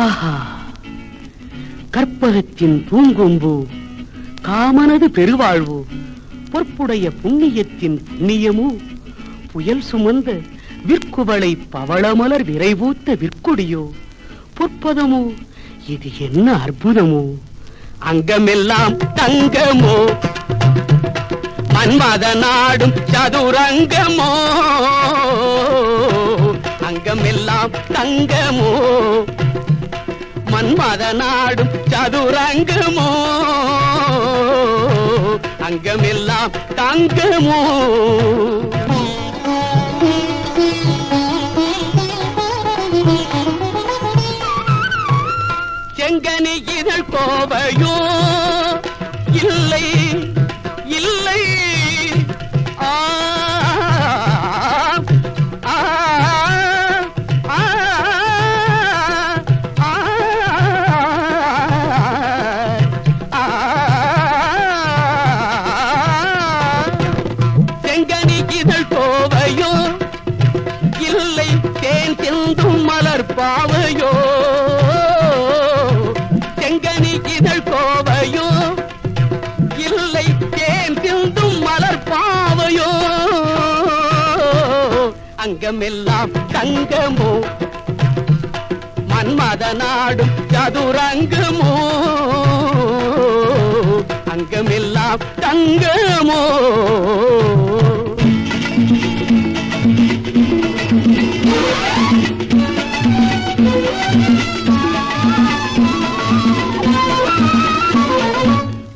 ஆஹா, கற்பகத்தின் பூங்கொம்பு, காமனது பெருவாழ்வு, பொற்புடைய புண்ணியத்தின் புண்ணியமோ, புயல் சுமந்த விற்குவளை பவளமலர் விரைவூத்த விற்கொடியோ, பொற்பதமோ, இது என்ன அற்புதமோ! அங்கமெல்லாம் தங்கமோ, மன்மத நாடும் சதுரங்கமோ, அங்கமெல்லாம் தங்கமோ, மன்மத நாடும் சதுரங்கமோ, அங்கமெல்லாம் தங்கமோ. செங்கனி இதழ் கோவையோ, இல்லை இல்லை, செங்கனி இதழ் கோவையோ, இல்லை தேன் சிந்தும் மலர் பாவையோ, செங்கனி இதழ் கோவையோ, இல்லை தேன் சிந்தும் மலர் பாவையோ, அங்கமெல்லாம் தங்கமோ, மன்மத நாடும் சதுரங்கமோ, அங்கமெல்லாம் தங்கமோ.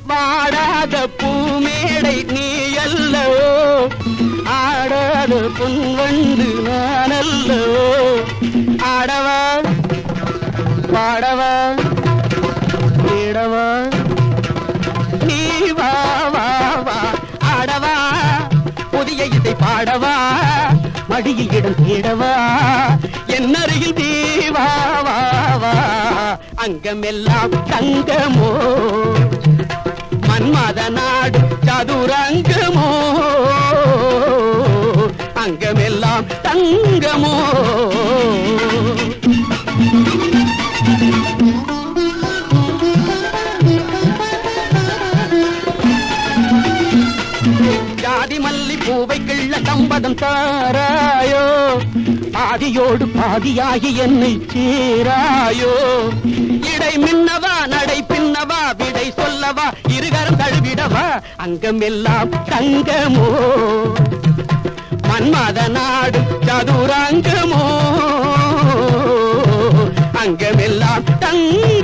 வாடாத பூமேடை நீ அல்லவோ, ஆடாத பொன்வண்டு நான் அல்லவோ, ஆடவா பாடவா தேடவா, நீ வா வா வா, ஆடவா புதிய இசை பாடவா, மடியில் இடம் தேடவா, என்னருகில் நீ வா வா வா, அங்கமெல்லாம் தங்கமோ, மன்மத நாடு சதுரங்கமோ, அங்கமெல்லாம் தங்கமோ. ஜாதி மல்லி பூவை கிள்ள சம்பதம் தாராயோ, பாதியோடு பாதியாகி என்னை சேராயோ, இடை மின்னவா நடை பின்னவா, விடை சொல்லவா, இருகரம் தழுவிடவா, அங்கமெல்லாம் தங்கமோ, மன்மத நாடு சதுரங்கமோ, அங்கமெல்லாம் தங்க